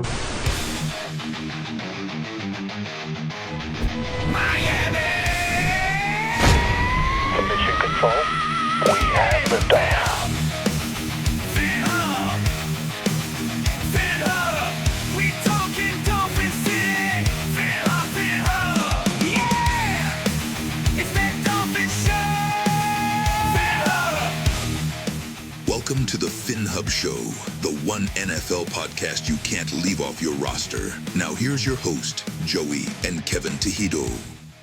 Miami! To mission control, we have liftoff. Phinhub! Phinhub! We talking Dolphin City! Phinhub, Phinhub! Yeah! It's that Dolphin Show! Phinhub! Welcome to the Phinhub Show, the one NFL podcast you can't leave off your roster. Now here's your host, Joey and Kevin Tejido.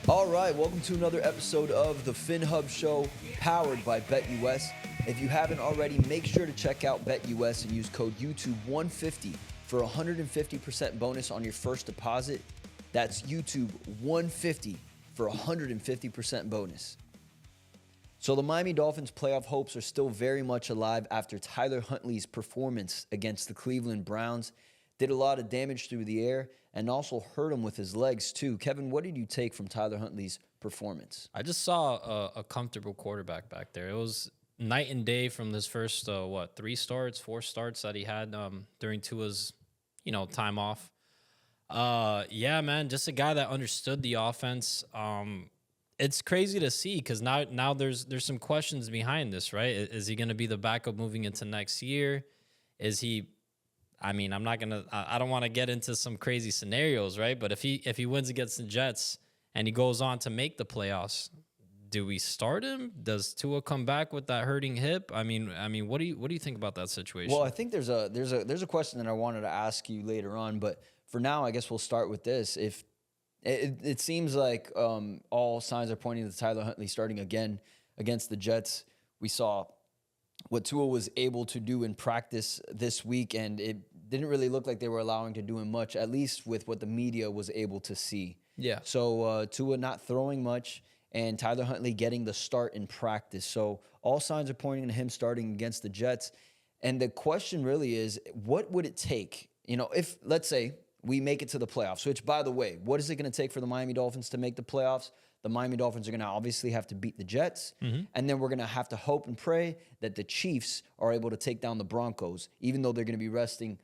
All right, welcome to another episode of the Phinhub Show, powered by BetUS. If you haven't already, make sure to check out BetUS and use code YouTube150 for a 150% bonus on your first deposit. That's YouTube150 for a 150% bonus. So the Miami Dolphins' playoff hopes are still very much alive after Tyler Huntley's performance against the Cleveland Browns. Did a lot of damage through the air and also hurt him with his legs too. Kevin, what did you take from Tyler Huntley's performance? I just saw a comfortable quarterback back there. It was night and day from this first, 4 starts that he had during Tua's, time off. Yeah, man, just a guy that understood the offense. It's crazy to see because now there's some questions behind this, right? Is he going to be the backup moving into next year? Is he? I mean, I don't want to get into some crazy scenarios, right? But if he wins against the Jets and he goes on to make the playoffs, do we start him? Does Tua come back with that hurting hip? I mean, what do you think about that situation? Well, I think there's a question that I wanted to ask you later on, but for now, I guess we'll start with this. If it seems like all signs are pointing to Tyler Huntley starting again against the Jets. We saw what Tua was able to do in practice this week, and it didn't really look like they were allowing to do him much, at least with what the media was able to see. Yeah. So Tua not throwing much, and Tyler Huntley getting the start in practice. So all signs are pointing to him starting against the Jets. And the question really is, what would it take? If, let's say, we make it to the playoffs, which, by the way, what is it going to take for the Miami Dolphins to make the playoffs? The Miami Dolphins are going to obviously have to beat the Jets, and then we're going to have to hope and pray that the Chiefs are able to take down the Broncos, even though they're going to be resting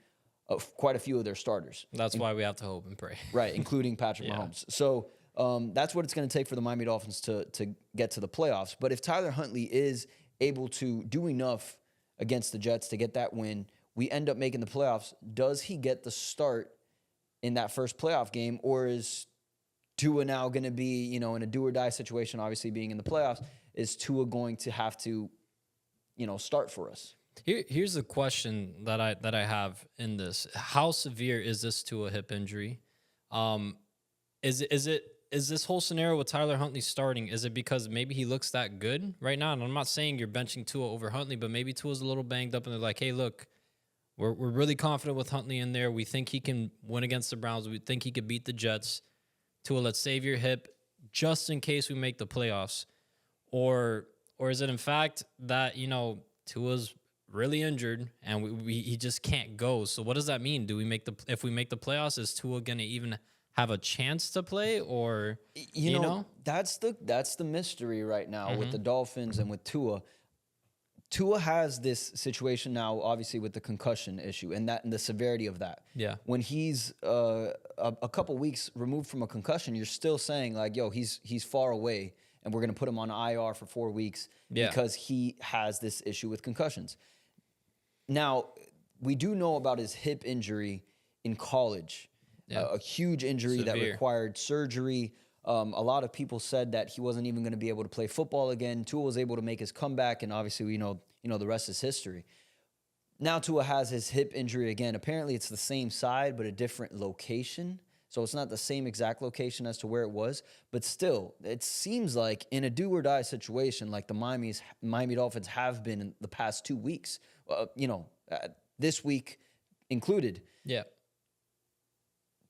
quite a few of their starters. That's why we have to hope and pray. Right, including Patrick Mahomes. So that's what it's going to take for the Miami Dolphins to get to the playoffs. But if Tyler Huntley is able to do enough against the Jets to get that win, we end up making the playoffs. Does he get the start in that first playoff game, or is Tua now going to be, in a do-or-die situation, obviously being in the playoffs, is Tua going to have to, start for us? Here's the question that I have in this: how severe is this to a hip injury? Is this whole scenario with Tyler Huntley starting? Is it because maybe he looks that good right now? And I'm not saying you're benching Tua over Huntley, but maybe Tua's a little banged up, and they're like, hey, look, we're really confident with Huntley in there. We think he can win against the Browns. We think he could beat the Jets. Tua, let's save your hip just in case we make the playoffs. Or is it in fact that, Tua's really injured and he just can't go? So what does that mean? If we make the playoffs, is Tua going to even have a chance to play? Or you know? That's the mystery right now with the Dolphins and with Tua. Tua has this situation now, obviously, with the concussion issue and the severity of that. Yeah. When he's a couple weeks removed from a concussion, you're still saying, like, yo, he's far away, and we're going to put him on IR for 4 weeks because he has this issue with concussions. Now, we do know about his hip injury in college, a huge injury that required surgery. A lot of people said that he wasn't even going to be able to play football again. Tua was able to make his comeback, and obviously we know the rest is history. Now Tua has his hip injury again. Apparently it's the same side, but a different location. So it's not the same exact location as to where it was. But still, it seems like in a do-or-die situation, like the Miami Dolphins have been in the past 2 weeks, this week included. Yeah.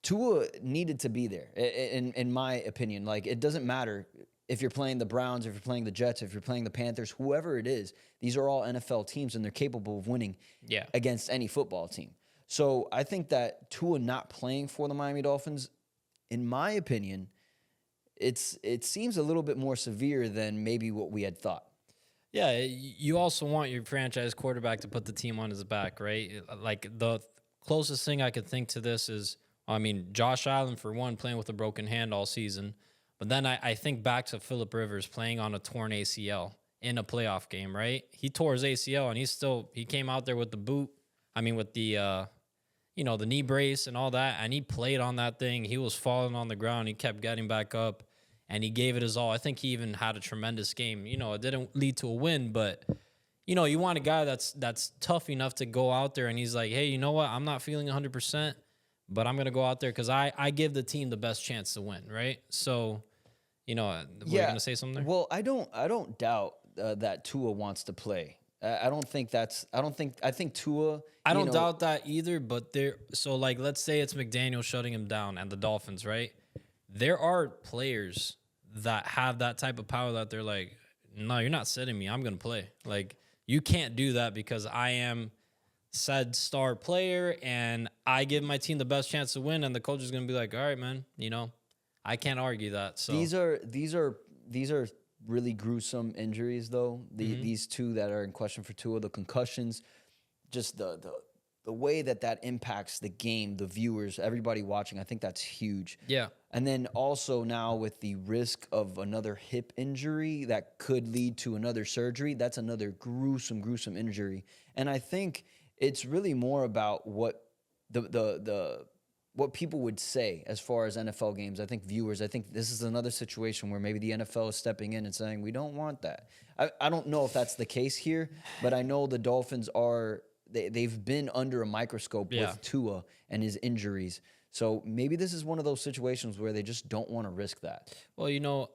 Tua needed to be there, in my opinion. Like, it doesn't matter if you're playing the Browns, if you're playing the Jets, if you're playing the Panthers, whoever it is. These are all NFL teams, and they're capable of winning against any football team. So I think that Tua not playing for the Miami Dolphins, in my opinion, it seems a little bit more severe than maybe what we had thought. Yeah, you also want your franchise quarterback to put the team on his back, right? Like, the closest thing I could think to this is, I mean, Josh Allen, for one, playing with a broken hand all season. But then I think back to Phillip Rivers playing on a torn ACL in a playoff game, right? He tore his ACL, and he came out there with the boot. I mean, with the, the knee brace and all that, and he played on that thing. He was falling on the ground. He kept getting back up, and he gave it his all. I think he even had a tremendous game. It didn't lead to a win, but, you want a guy that's tough enough to go out there, and he's like, hey, you know what? I'm not feeling 100%, but I'm going to go out there because I give the team the best chance to win, right? So, were you going to say something there? Well, I don't doubt that Tua wants to play. I think Tua. I don't doubt that either, but let's say it's McDaniel shutting him down and the Dolphins, right? There are players that have that type of power that they're like, no, you're not sitting me. I'm going to play. Like, you can't do that because I am said star player and I give my team the best chance to win, and the coach is going to be like, all right, man, I can't argue that. So these are really gruesome injuries, though. These two that are in question for Tua, the concussions, just the way that impacts the game, the viewers, everybody watching. I think that's huge. Yeah. And then also now with the risk of another hip injury that could lead to another surgery, that's another gruesome injury. And I think it's really more about what what people would say as far as NFL games. I think this is another situation where maybe the NFL is stepping in and saying, we don't want that. I don't know if that's the case here, but I know the Dolphins they've been under a microscope with Tua and his injuries. So maybe this is one of those situations where they just don't want to risk that. Well,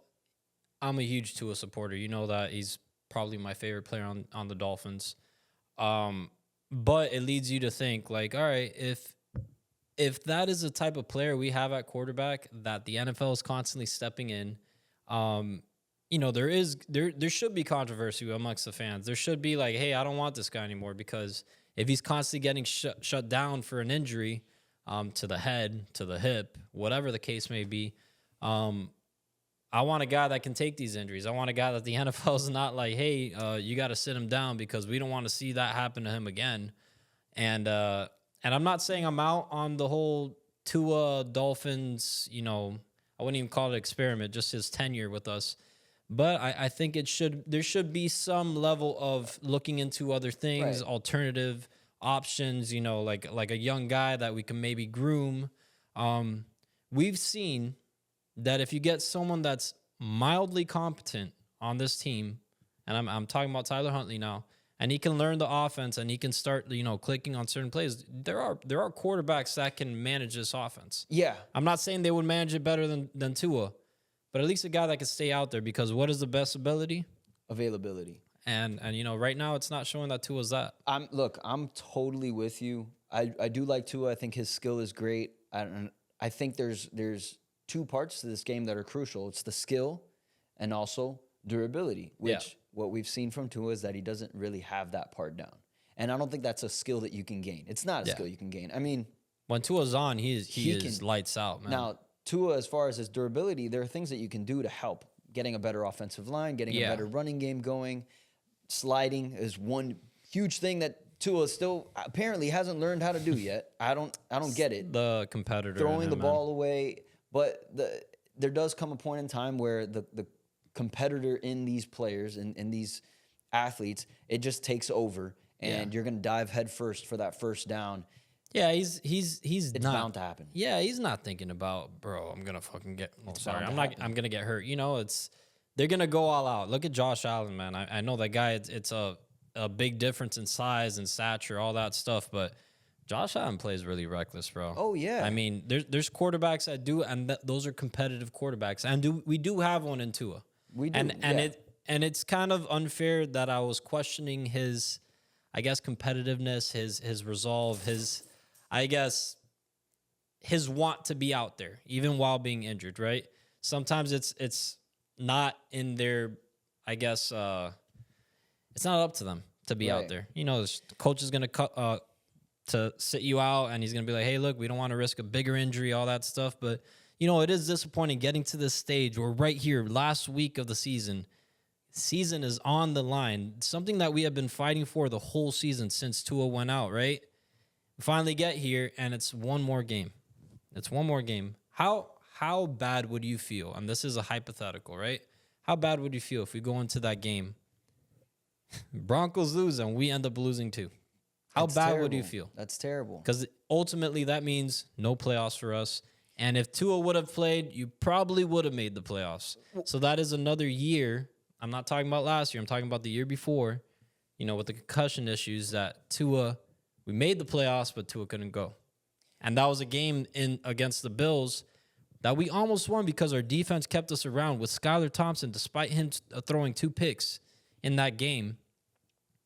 I'm a huge Tua supporter. You know that. He's probably my favorite player on the Dolphins. But it leads you to think, like, all right, if that is the type of player we have at quarterback that the NFL is constantly stepping in, there should be controversy amongst the fans. There should be like, hey, I don't want this guy anymore, because if he's constantly getting shut down for an injury to the head, to the hip, whatever the case may be, I want a guy that can take these injuries. I want a guy that the NFL is not like, hey, you got to sit him down because we don't want to see that happen to him again. And I'm not saying I'm out on the whole Tua Dolphins, I wouldn't even call it an experiment, just his tenure with us. But I think there should be some level of looking into other things, right, alternative options, like a young guy that we can maybe groom. We've seen that if you get someone that's mildly competent on this team, and I'm talking about Tyler Huntley now, and he can learn the offense and he can start, clicking on certain plays, there are quarterbacks that can manage this offense. Yeah. I'm not saying they would manage it better than Tua, but at least a guy that can stay out there, because what is the best ability? Availability. And right now it's not showing that Tua's that. I'm totally with you. I do like Tua. I think his skill is great. I think there's two parts to this game that are crucial. It's the skill and also durability, which what we've seen from Tua is that he doesn't really have that part down. And I don't think that's a skill that you can gain. It's not a skill you can gain. I mean, when Tua's on, he is lights out, man. Now, Tua, as far as his durability, there are things that you can do to help. Getting a better offensive line, getting a better running game going. Sliding is one huge thing that Tua still apparently hasn't learned how to do yet. I don't get it. The competitor. Throwing the ball away. But there does come a point in time where the competitor in these players and in these athletes, it just takes over, and you're going to dive head first for that first down. Yeah, it's bound to happen. Yeah, he's not thinking about, bro, I'm gonna fucking get. I'm gonna get hurt. They're gonna go all out. Look at Josh Allen, man. I know that guy. It's a big difference in size and stature, all that stuff, but Josh Allen plays really reckless, bro. Oh yeah. I mean, there's quarterbacks that do, and those are competitive quarterbacks, and we do have one in Tua. We do, and it's kind of unfair that I was questioning his, I guess, competitiveness, his resolve, his want to be out there even while being injured, right? Sometimes it's not in their, I guess, it's not up to them to be out there. The coach is going to sit you out, and he's going to be like, hey, look, we don't want to risk a bigger injury, all that stuff. But, it is disappointing getting to this stage. We're right here, last week of the season. Season is on the line. Something that we have been fighting for the whole season since Tua went out, right? We finally get here, and it's one more game. It's one more game. How bad would you feel? And this is a hypothetical, right? How bad would you feel if we go into that game, Broncos lose, and we end up losing too? How That's bad terrible. would you feel? That's terrible. Because ultimately that means no playoffs for us. And if Tua would have played, you probably would have made the playoffs. So that is another year. I'm not talking about last year. I'm talking about the year before, with the concussion issues that we made the playoffs, but Tua couldn't go. And that was a game against the Bills that we almost won because our defense kept us around with Skylar Thompson, despite him throwing 2 picks in that game.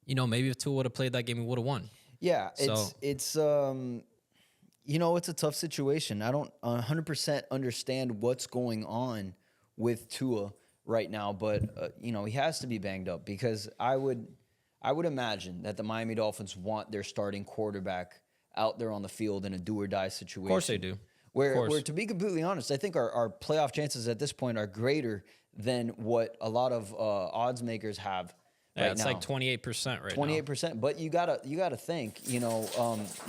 Maybe if Tua would have played that game, we would have won. Yeah, it's a tough situation. I don't 100% understand what's going on with Tua right now, but he has to be banged up because I would imagine that the Miami Dolphins want their starting quarterback out there on the field in a do or die situation. Of course they do. Where to be completely honest, I think our playoff chances at this point are greater than what a lot of odds makers have. Yeah, right it's now. like 28% right now. 28%. But you gotta think,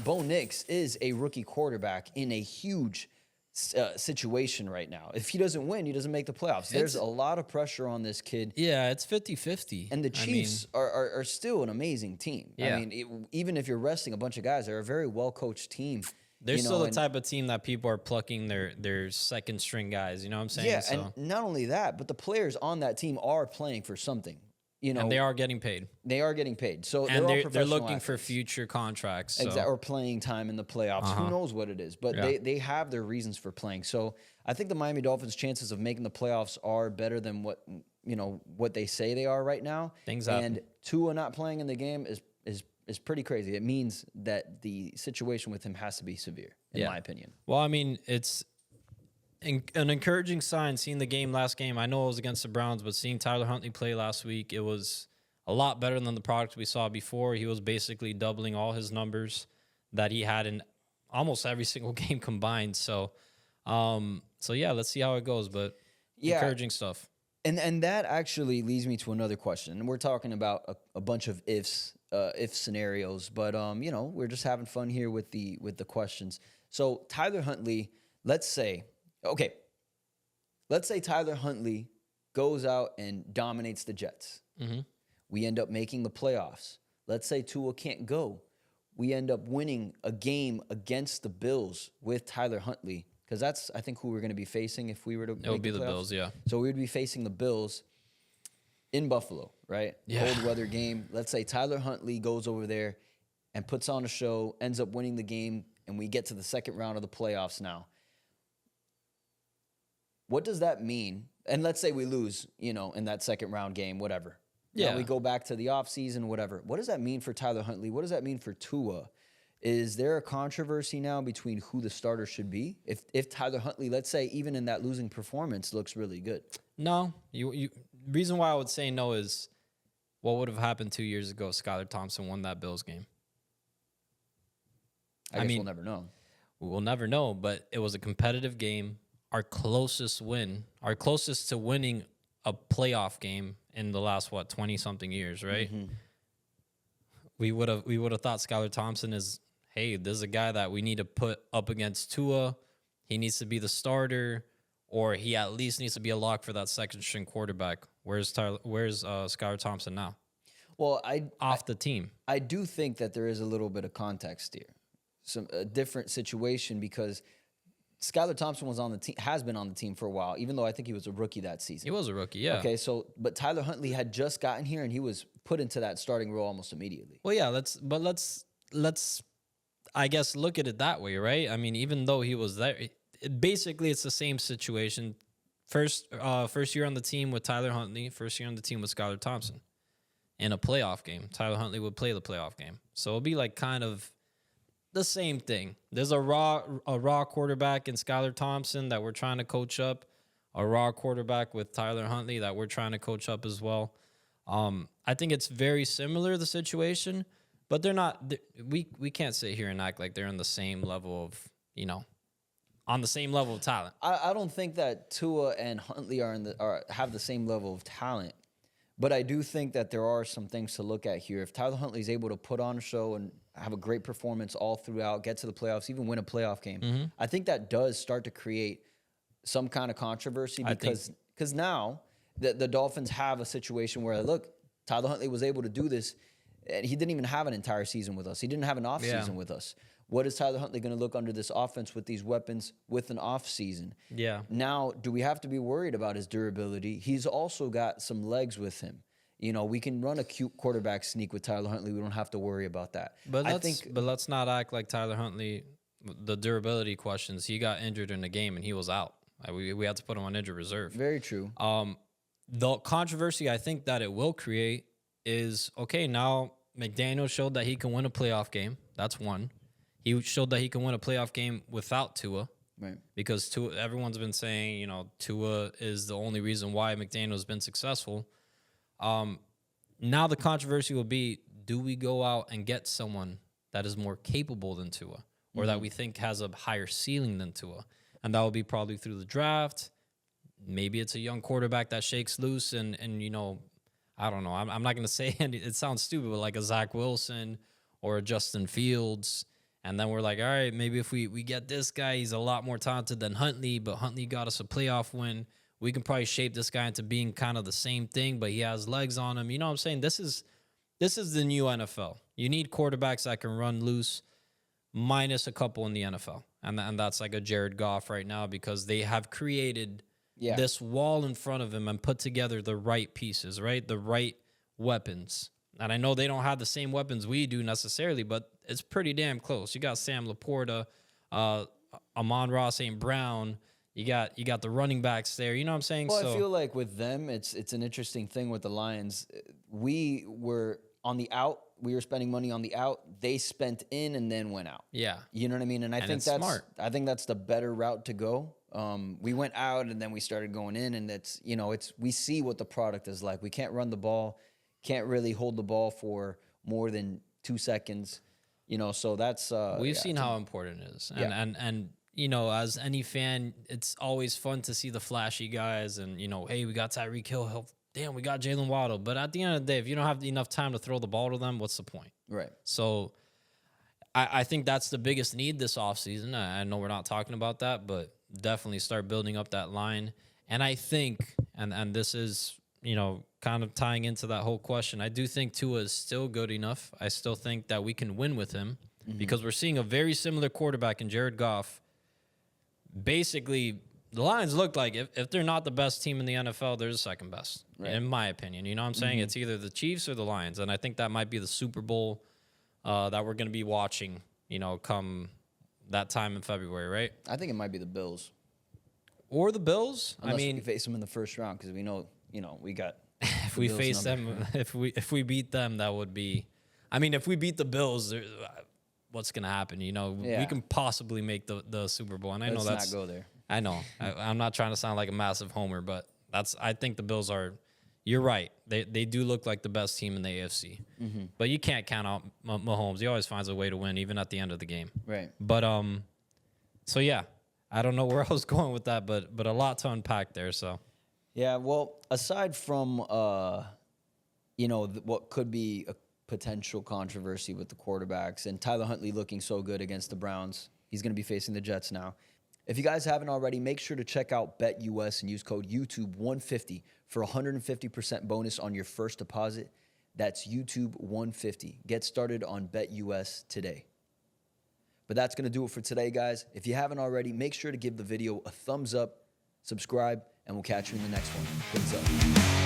Bo Nix is a rookie quarterback in a huge situation right now. If he doesn't win, he doesn't make the playoffs. There's a lot of pressure on this kid. Yeah, it's 50-50. And the Chiefs are still an amazing team. Yeah. I mean, even if you're resting a bunch of guys, they're a very well-coached team. They're still the type of team that people are plucking their second string guys. You know what I'm saying? Yeah, and not only that, but the players on that team are playing for something. And they are getting paid. They are getting paid. So and they're they're looking for future contracts. So. Or playing time in the playoffs. Who knows what it is? But they have their reasons for playing. So I think the Miami Dolphins' chances of making the playoffs are better than what they say they are right now. Things happen. And Tua not playing in the game is pretty crazy. It means that the situation with him has to be severe, in my opinion. Well, I mean, it's an encouraging sign seeing the game last game. I know it was against the Browns, but seeing Tyler Huntley play last week, it was a lot better than the product we saw before. He was basically doubling all his numbers that he had in almost every single game combined. So yeah, let's see how it goes, but encouraging stuff. And that actually leads me to another question. And we're talking about a bunch of if scenarios, but we're just having fun here with the questions. So Tyler Huntley, let's say Tyler Huntley goes out and dominates the Jets. Mm-hmm. We end up making the playoffs. Let's say Tua can't go. We end up winning a game against the Bills with Tyler Huntley, because that's, I think, who we're going to be facing if we were to It would be the Bills, yeah. So we would be facing the Bills in Buffalo, right? Yeah. Cold weather game. Let's say Tyler Huntley goes over there and puts on a show, ends up winning the game, and we get to the second round of the playoffs now. What does that mean? And let's say we lose, in that second round game, whatever. Yeah. Now we go back to the offseason, whatever. What does that mean for Tyler Huntley? What does that mean for Tua? Is there a controversy now between who the starter should be? If Tyler Huntley, let's say, even in that losing performance, looks really good. No. You reason why I would say no is what would have happened 2 years ago if Skylar Thompson won that Bills game? I guess we'll never know. We'll never know, but it was a competitive game. Our closest to winning a playoff game in the last 20-something years, right? Mm-hmm. We would have thought Skylar Thompson is, hey, this is a guy that we need to put up against Tua. He needs to be the starter, or he at least needs to be a lock for that second string quarterback. Where's Skylar Thompson now? Well, off the team. I do think that there is a little bit of context here, a different situation, because Skylar Thompson was on the team, has been on the team for a while, even though I think he was a rookie that season. He was a rookie, yeah. Okay, but Tyler Huntley had just gotten here, and he was put into that starting role almost immediately. Well, yeah, let's I guess look at it that way, right? I mean, even though he was there, basically it's the same situation. First year on the team with Tyler Huntley, first year on the team with Skylar Thompson. In a playoff game, Tyler Huntley would play the playoff game. So it'll be like kind of the same thing. There's a raw quarterback in Skylar Thompson that we're trying to coach up, a raw quarterback with Tyler Huntley that we're trying to coach up as well. I think it's very similar, the situation, but they're not. We can't sit here and act like they're on the same level of, on the same level of talent. I don't think that Tua and Huntley have the same level of talent, but I do think that there are some things to look at here. If Tyler Huntley's able to put on a show have a great performance all throughout, get to the playoffs, even win a playoff game. I think that does start to create some kind of controversy because now the Dolphins have a situation where, look, Tyler Huntley was able to do this, and he didn't even have an entire season with us. He didn't have an offseason with us. What is Tyler Huntley going to look under this offense with these weapons with an offseason? Yeah. Now, do we have to be worried about his durability? He's also got some legs with him. You know, we can run a cute quarterback sneak with Tyler Huntley. We don't have to worry about that. But let's not act like Tyler Huntley, the durability questions, he got injured in the game and he was out. We had to put him on injured reserve. Very true. The controversy I think that it will create is, okay, now McDaniel showed that he can win a playoff game. That's one. He showed that he can win a playoff game without Tua. Right. Because Tua, everyone's been saying, you know, Tua is the only reason why McDaniel's been successful. Now the controversy will be, do we go out and get someone that is more capable than Tua or that we think has a higher ceiling than Tua? And that will be probably through the draft. Maybe it's a young quarterback that shakes loose and you know, I don't know. I'm not going to say it sounds stupid, but like a Zach Wilson or a Justin Fields. And then we're like, all right, maybe if we get this guy, he's a lot more talented than Huntley, but Huntley got us a playoff win. We can probably shape this guy into being kind of the same thing, but he has legs on him. You know what I'm saying? This is the new NFL. You need quarterbacks that can run loose, minus a couple in the NFL. And that's like a Jared Goff right now because they have created this wall in front of him and put together the right pieces, right? The right weapons. And I know they don't have the same weapons we do necessarily, but it's pretty damn close. You got Sam Laporta, Amon-Ra St. Brown. You got the running backs there. You know what I'm saying? Well, I feel like with them, it's an interesting thing with the Lions. We were on the out. We were spending money on the out. They spent in and then went out. Yeah. You know what I mean? And I think that's smart. I think that's the better route to go. We went out and then we started going in, and we see what the product is like. We can't run the ball, can't really hold the ball for more than 2 seconds. You know, so that's we've seen how important it is. And you know, as any fan, it's always fun to see the flashy guys and, you know, hey, we got Tyreek Hill. Damn, we got Jalen Waddle. But at the end of the day, if you don't have enough time to throw the ball to them, what's the point? Right. So I think that's the biggest need this offseason. I know we're not talking about that, but definitely start building up that line. And I think, and this is, you know, kind of tying into that whole question, I do think Tua is still good enough. I still think that we can win with him because we're seeing a very similar quarterback in Jared Goff. Basically, the Lions look like if they're not the best team in the NFL, they're the second best, in my opinion. You know what I'm saying? It's either the Chiefs or the Lions, and I think that might be the Super Bowl that we're going to be watching, you know, come that time in February, right? I think it might be the Bills. Or the Bills? Unless we face them in the first round because we know, you know, we got if we face them, if we beat them, that would be. I mean, if we beat the Bills, what's going to happen? You know, we can possibly make the Super Bowl, and I know that's not go there. I know. I'm not trying to sound like a massive homer, but I think the Bills are. You're right. They do look like the best team in the AFC, but you can't count out Mahomes. He always finds a way to win, even at the end of the game. Right. But so yeah, I don't know where I was going with that, but a lot to unpack there. So. Yeah, well, aside from, you know, what could be a potential controversy with the quarterbacks and Tyler Huntley looking so good against the Browns, he's going to be facing the Jets now. If you guys haven't already, make sure to check out BetUS and use code YouTube150 for 150% bonus on your first deposit. That's YouTube150. Get started on BetUS today. But that's going to do it for today, guys. If you haven't already, make sure to give the video a thumbs up, subscribe, and we'll catch you in the next one. Peace up.